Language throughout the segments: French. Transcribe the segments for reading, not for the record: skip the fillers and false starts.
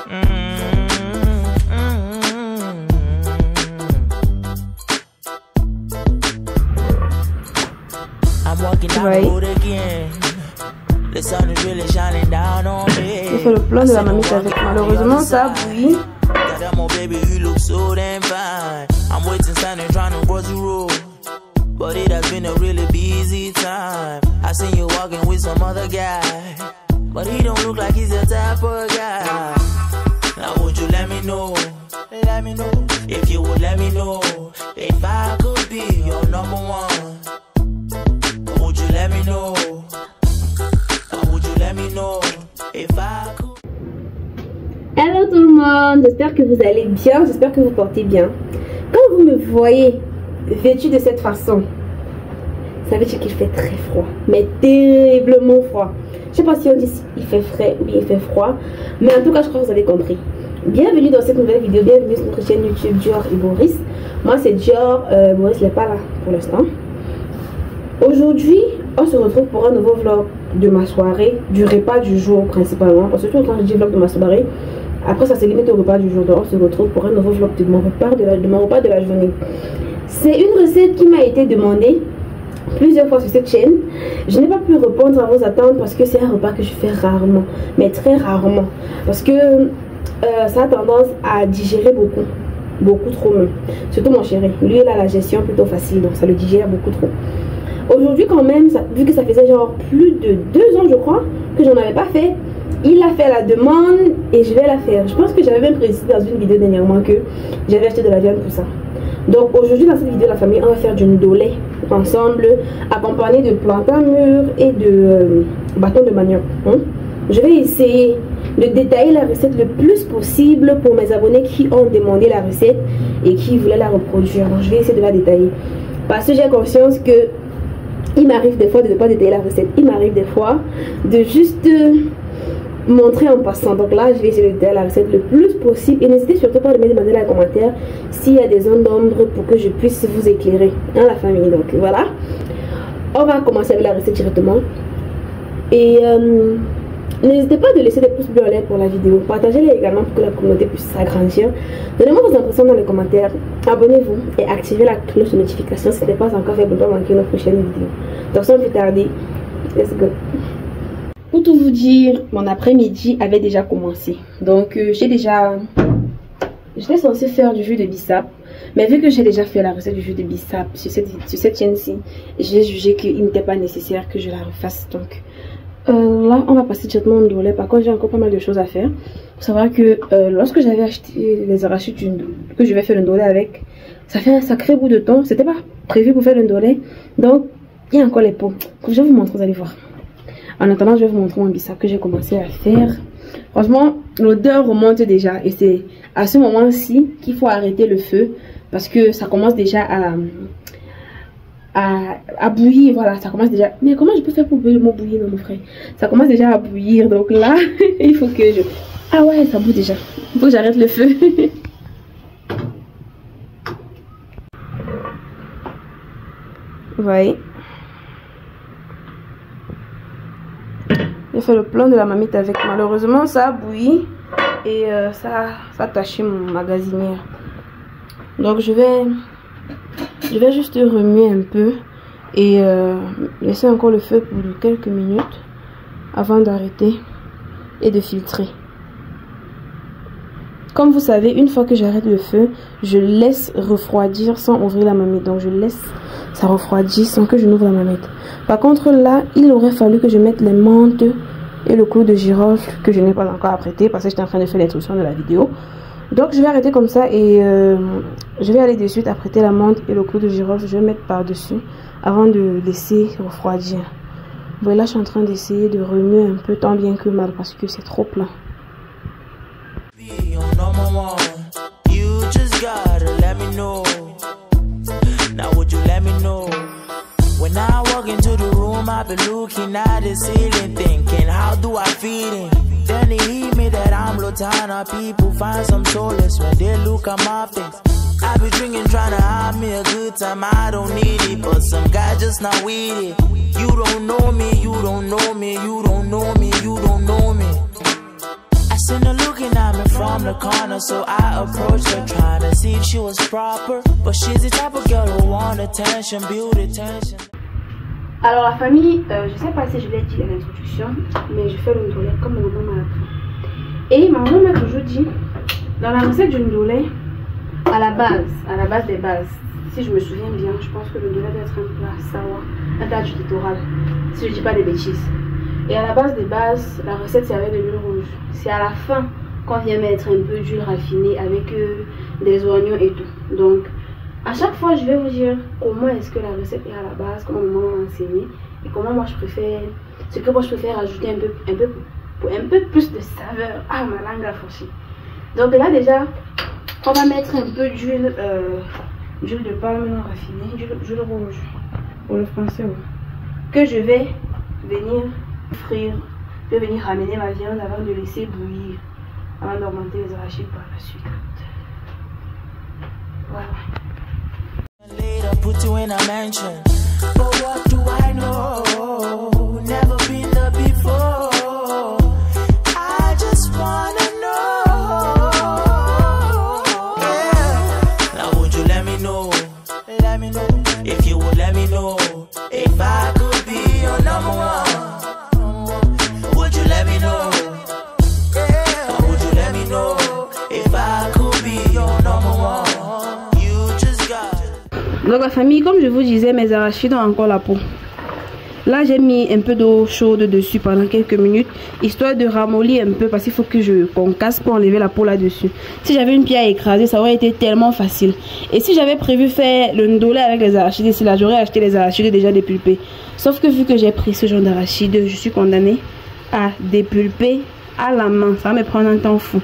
J'ai fait le plan de la mamite avec. Malheureusement, ça a bouilli. But it has been a really busy time. I seen you walking with some other guy, but he don't look like he's the type of guy. Now would you let me know? Let me know. If you would let me know if I could be your number one. Would you let me know? Would you let me know if I could? Hello tout le monde, j'espère que vous allez bien, j'espère que vous portez bien. Quand vous me voyez vêtue de cette façon, ça veut dire qu'il fait très froid, mais terriblement froid. Je sais pas si on dit il fait frais ou il fait froid, mais en tout cas je crois que vous avez compris. Bienvenue dans cette nouvelle vidéo, bienvenue sur notre chaîne YouTube Dior et Boris. Moi c'est Dior, Boris n'est pas là pour l'instant. Aujourd'hui on se retrouve pour un nouveau vlog de ma soirée, du repas du jour principalement, parce que tout le temps je dis vlog de ma soirée, après ça se limite au repas du jour. Donc on se retrouve pour un nouveau vlog de mon repas de la journée. C'est une recette qui m'a été demandée plusieurs fois sur cette chaîne. Je n'ai pas pu répondre à vos attentes parce que c'est un repas que je fais rarement, mais très rarement, parce que ça a tendance à digérer beaucoup trop même. Surtout mon chéri, lui il a la gestion plutôt facile, donc ça le digère beaucoup trop. Aujourd'hui quand même, vu que ça faisait genre plus de 2 ans je crois que j'en avais pas fait, il a fait la demande et je vais la faire. Je pense que j'avais même précisé dans une vidéo dernièrement que j'avais acheté de la viande pour ça. Donc aujourd'hui dans cette vidéo la famille, on va faire du ndolé ensemble, accompagné de plantain mûr et de bâton de manioc. Je vais essayer de détailler la recette le plus possible pour mes abonnés qui ont demandé la recette et qui voulaient la reproduire. Donc je vais essayer de la détailler parce que j'ai conscience que il m'arrive des fois de ne pas détailler la recette. Il m'arrive des fois de juste montrer en passant. Donc là je vais essayer de détailler la recette le plus possible et n'hésitez surtout pas à me demander dans les commentaires s'il y a des zones d'ombre pour que je puisse vous éclairer dans la famille. Donc voilà, on va commencer avec la recette directement et n'hésitez pas de laisser des pouces bleus en l'air pour la vidéo, partagez-les également pour que la communauté puisse s'agrandir. Donnez-moi vos impressions dans les commentaires, abonnez-vous et activez la cloche de notification si ce n'est pas encore fait pour ne pas manquer nos prochaines vidéos. Donc sans plus tarder, let's go. Pour tout vous dire, mon après-midi avait déjà commencé. Donc j'étais censée faire du jus de bissap. Mais vu que j'ai déjà fait la recette du jus de bissap sur cette chaîne-ci, j'ai jugé qu'il n'était pas nécessaire que je la refasse. Donc là, on va passer directement au ndolé. Par contre, j'ai encore pas mal de choses à faire. Faut savoir que lorsque j'avais acheté les arachides que je vais faire le ndolé avec, ça fait un sacré bout de temps. C'était pas prévu pour faire le ndolé. Donc, il y a encore les pots. Je vais vous montrer, vous allez voir. En attendant, je vais vous montrer mon bissap que j'ai commencé à faire. Franchement, l'odeur remonte déjà. Et c'est à ce moment-ci qu'il faut arrêter le feu. Parce que ça commence déjà à bouillir. Voilà, ça commence déjà. Mais comment je peux faire pour bouillir mon frère? Ça commence déjà à bouillir. Donc là, il faut que je... Ah ouais, ça bout déjà. Il faut que j'arrête le feu. Vous voyez? J'ai fait le plan de la mamite avec. Malheureusement ça a bouilli et ça a taché mon magasinière. Donc je vais juste remuer un peu et laisser encore le feu pour quelques minutes avant d'arrêter et de filtrer. Comme vous savez, une fois que j'arrête le feu, je laisse refroidir sans ouvrir la mamite. Donc je laisse ça refroidir sans que je n'ouvre la mamite. Par contre là, il aurait fallu que je mette les menthes et le clou de girofle que je n'ai pas encore apprêté parce que j'étais en train de faire l'introduction de la vidéo. Donc je vais arrêter comme ça et je vais aller de suite apprêter la menthe et le clou de girofle. Je vais mettre par dessus avant de laisser refroidir. Voilà, je suis en train d'essayer de remuer un peu tant bien que mal parce que c'est trop plein. When I walk into the room, I've been looking at the ceiling, thinking, how do I fit in? Then it hit me that I'm Lotana. People find some solace when they look at my face. I be drinking, trying to have me a good time. I don't need it, but some guy just not with it. You don't know me, you don't know me, you don't know me, you don't know me. I seen her looking at me from from the corner, so I approached her, trying to see if she was proper. But she's the type of girl who want attention, beauty, attention. Alors la famille, je sais pas si je l'ai dit à l'introduction, mais je fais le ndolé comme ma maman m'a appris. Et ma maman m'a toujours dit, dans la recette du ndolé, à la base des bases, si je me souviens bien, je pense que le ndolé doit être un plat sawa, un plat du littoral, si je dis pas des bêtises. Et à la base des bases, la recette c'est avec de l'huile rouge. C'est à la fin qu'on vient mettre un peu d'huile raffinée avec des oignons et tout. Donc à chaque fois je vais vous dire comment est-ce que la recette est à la base, comment maman m'a enseigné et comment moi je préfère, ce que moi je préfère ajouter un peu plus de saveur. Ah, ma langue a fourchi. Donc là déjà on va mettre un peu d'huile de palme non raffinée, d'huile rouge pour le français, ouais, que je vais venir frire, je vais venir ramener ma viande avant de laisser bouillir, avant d'augmenter les arachides par la suite. Voilà. Later put you in a mansion, but what do I know? Never been there before. I just wanna know. Yeah. Now would you let me know? Let me know. If you would let me know. If I could be your number one, would you let me know? Yeah. Or would you let me know? If I could be your number one, you just got. Donc la famille, comme je vous disais, mes arachides ont encore la peau. Là j'ai mis un peu d'eau chaude dessus pendant quelques minutes, histoire de ramollir un peu, parce qu'il faut que je concasse pour enlever la peau là dessus. Si j'avais une pierre à écraser, ça aurait été tellement facile. Et si j'avais prévu faire le ndolé avec les arachides ici là, j'aurais acheté les arachides déjà dépulpés. Sauf que vu que j'ai pris ce genre d'arachides, je suis condamnée à dépulper à la main. Ça va me prendre un temps fou.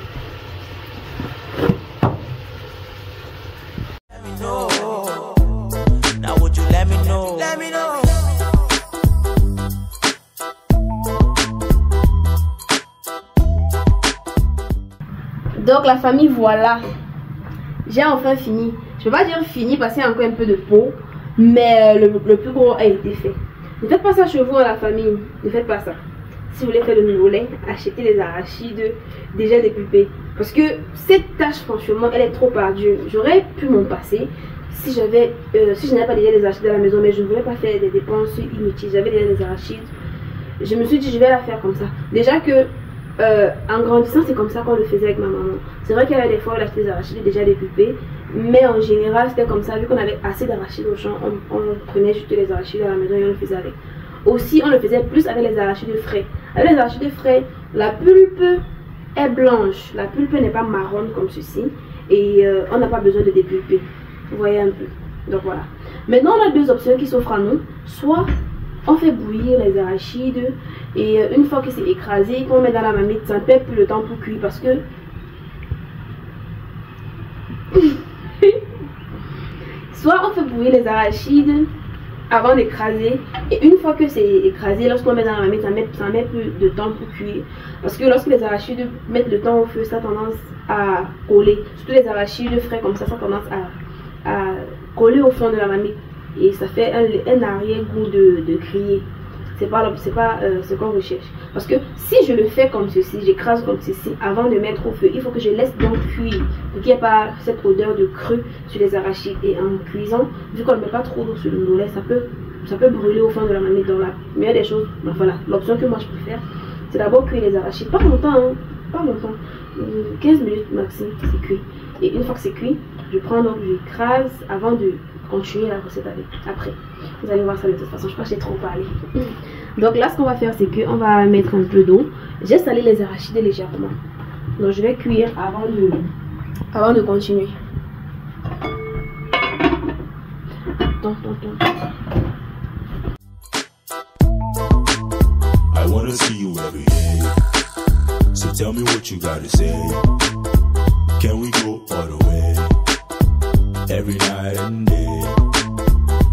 Donc la famille, voilà, j'ai enfin fini. Je ne peux pas dire fini parce qu'il y a encore un peu de peau, mais le plus gros a été fait. Ne faites pas ça chez vous, la famille, ne faites pas ça. Si vous voulez faire le ndolé, achetez les arachides déjà dépulpés, parce que cette tâche franchement elle est trop ardue. J'aurais pu m'en passer si je n'avais pas déjà les arachides à la maison, mais je ne voulais pas faire des dépenses inutiles. J'avais déjà les arachides, je me suis dit je vais la faire comme ça. Déjà que en grandissant c'est comme ça qu'on le faisait avec ma maman. C'est vrai qu'il y avait des fois où elle achetait des arachides déjà dépulpés, mais en général c'était comme ça. Vu qu'on avait assez d'arachides au champ, on prenait juste les arachides à la maison et on le faisait avec. Aussi on le faisait plus avec les arachides frais. Avec les arachides frais, la pulpe est blanche, la pulpe n'est pas marron comme ceci, et on n'a pas besoin de dépulper. Vous voyez un peu. Donc voilà. Maintenant on a deux options qui s'offrent à nous. Soit on fait bouillir les arachides et une fois que c'est écrasé, qu'on met dans la marmite, ça ne perd plus le temps pour cuire, parce que soit on fait bouillir les arachides avant d'écraser, et une fois que c'est écrasé, lorsqu'on met dans la marmite, ça met plus de temps pour cuire, parce que lorsque les arachides mettent le temps au feu, ça a tendance à coller. Surtout les arachides frais comme ça, ça a tendance à coller au fond de la marmite, et ça fait un arrière-goût de grillé. C'est pas ce qu'on recherche. Parce que si je le fais comme ceci, j'écrase comme ceci avant de mettre au feu, il faut que je laisse donc cuire pour qu'il n'y ait pas cette odeur de cru sur les arachides. Et en cuisant, vu qu'on ne met pas trop d'eau sur le ndolé, ça peut brûler au fond de la marmite. Dans la meilleure des choses, ben voilà, l'option que moi je préfère, c'est d'abord cuire les arachides. Pas longtemps, hein, pas longtemps. 15 minutes maximum, c'est cuit. Et une fois que c'est cuit, je prends donc, j'écrase avant de continuer la recette avec. Après, vous allez voir ça de toute façon, je crois que j'ai trop parlé. Donc là, ce qu'on va faire, c'est qu'on va mettre un peu d'eau. J'ai salé les arachides légèrement. Donc je vais cuire avant de continuer. Attends. I wanna see you every day. So tell me what you gotta say. Can we go all the way? Every night and day.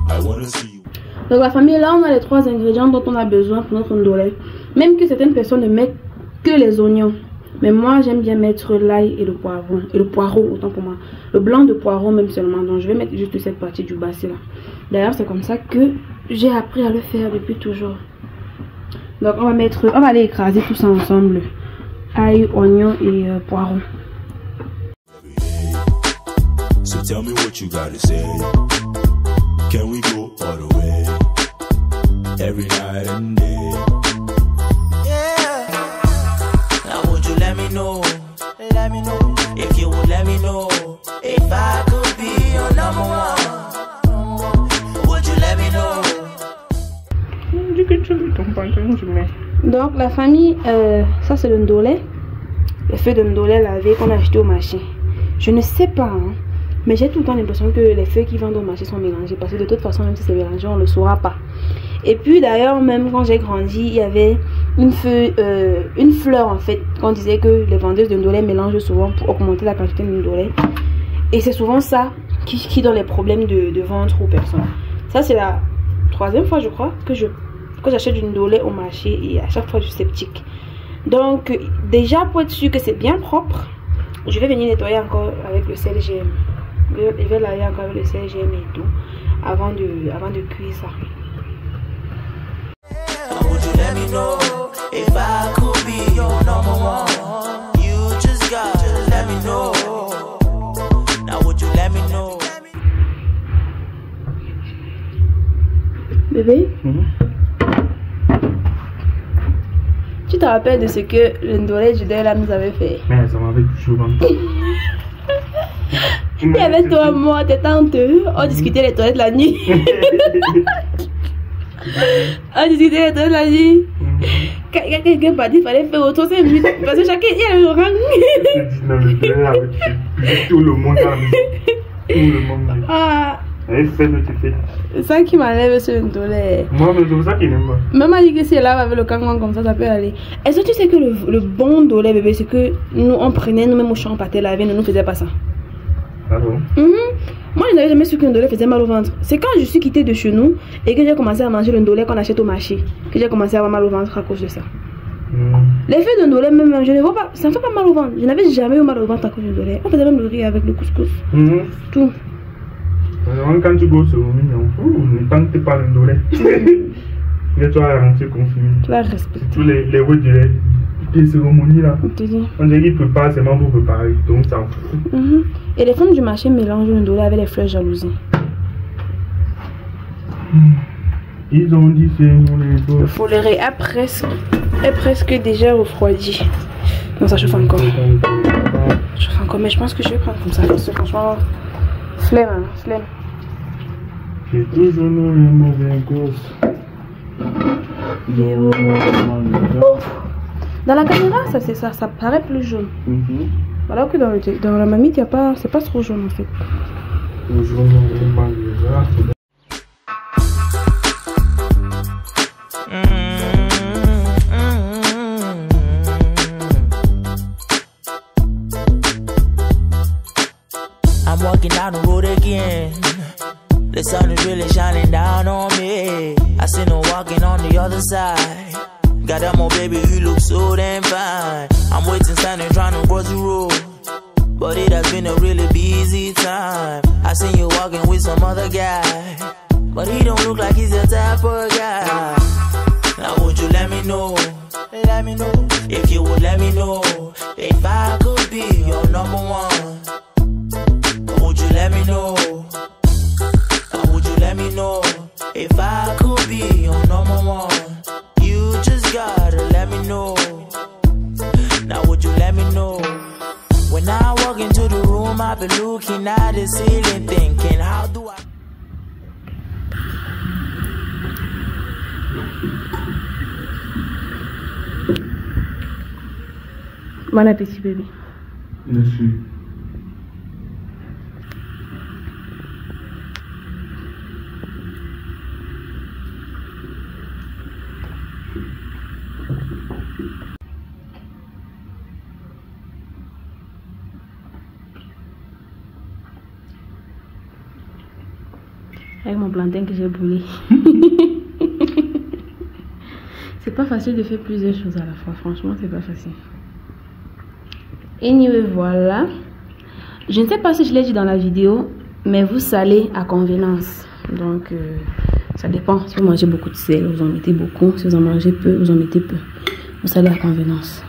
I wanna see you. Donc la famille, là on a les 3 ingrédients dont on a besoin pour notre ndolé. Même que certaines personnes ne mettent que les oignons, mais moi j'aime bien mettre l'ail et le poivron, et le poireau autant pour moi, le blanc de poireau même seulement. Donc je vais mettre juste cette partie du bassin là. D'ailleurs c'est comme ça que j'ai appris à le faire depuis toujours. Donc on va aller écraser tout ça ensemble, ail, oignon et poireau. So tell me what you gotta say. Can we go all the way? Every night and day. Yeah. Now would you let me know? Let me know. If you would let me know. If I could be your number one. Would you let me know? Donc la famille, ça c'est le ndolé. Le feu de ndolé lavé qu'on a acheté au marché. Je ne sais pas, hein, mais j'ai tout le temps l'impression que les feux qui vendent au marché sont mélangés. Parce que de toute façon, même si c'est mélangé, on ne le saura pas. Et puis d'ailleurs, même quand j'ai grandi, il y avait une fleur en fait. On disait que les vendeuses de ndolé mélangent souvent pour augmenter la quantité de ndolé. Et c'est souvent ça qui donne les problèmes de ventre aux personnes. Ça c'est la 3e fois je crois que j'achète du ndolé au marché et à chaque fois je suis sceptique. Donc déjà pour être sûr que c'est bien propre, je vais venir nettoyer encore avec le sel GM. Je vais laver encore avec le sel GM et tout avant de cuire ça. Would you let me know if I could be your number one? You just gotta let me know. Now would you let me know? Bébé, tu te rappelles de ce que le ndolé du là nous avait fait? Mais ça m'avait toujours vendu. Il y avait toi, moi, tes tantes, on discutait les toilettes la nuit. On discutait les toilettes la nuit. Quelqu'un m'a dit qu'il fallait faire autre chose, parce que chacun il a le rang. Tout le monde a tout le monde. Ah, C'est ça qui m'enlève ce ndolé. moi, c'est pour ça qu'il n'aime pas. Maman dit que si elle lave avec le kangon comme ça peut aller. Est-ce que tu sais que le bon ndolé, bébé, c'est que nous on prenait nous-mêmes au champ pâté lavé, ne nous faisait pas ça. Ah bon? Moi je n'avais jamais su que le ndolé faisait mal au ventre. C'est quand je suis quittée de chez nous et que j'ai commencé à manger le ndolé qu'on achète au marché que j'ai commencé à avoir mal au ventre à cause de ça. Les feux de ndolé même, je ne vois pas, ça ne fait pas mal au ventre. Je n'avais jamais eu mal au ventre à cause du ndolé. On faisait même le riz avec le couscous. Tout. Quand tu bosses au mignon, ne tente pas le ndolé. Mais tu vas rentrer confirmé. Tu vas respecter. Tous les voix des cérémonies là. On te dit. On dirait qu'ils préparent seulement pour préparer, donc ça en fout. Et les femmes du marché mélangent le ndolé avec les fleurs jalousie. Ils ont dit c'est nous les autres. Le foléré est presque déjà refroidi. Non, ça chauffe encore. Chauffe encore, mais je pense que je vais prendre comme ça. Parce que franchement, flemme, hein, flemme. C'est toujours nous les mauvais gosses. Dans la caméra, ça paraît plus jaune. Alors que dans la mamie, c'est pas trop jaune en fait. Toujours nous les mauvais gosses. I'm walking down the road again. The sun is really shining down on me. I seen her walking on the other side. Got that more baby, you look so damn fine. I'm waiting, standing, trying to cross the road. But it has been a really busy time. I seen you walking with some other guy. But he don't look like he's the type of guy. Now would you let me know? Let me know. If you would let me know. If I could be your number one. Would you let me know? Or would you let me know? If I could be your number one. You just gotta let me know. Now would you let me know? When I walk into the room, I be looking at the ceiling, thinking, how do I? Bon appétit, bébé. Merci. Avec mon plantain que j'ai brûlé. C'est pas facile de faire plusieurs choses à la fois. Franchement, c'est pas facile. Anyway, voilà. Je ne sais pas si je l'ai dit dans la vidéo, mais vous salez à convenance. Donc, ça dépend. Si vous mangez beaucoup de sel, vous en mettez beaucoup. Si vous en mangez peu, vous en mettez peu. Vous salez à convenance.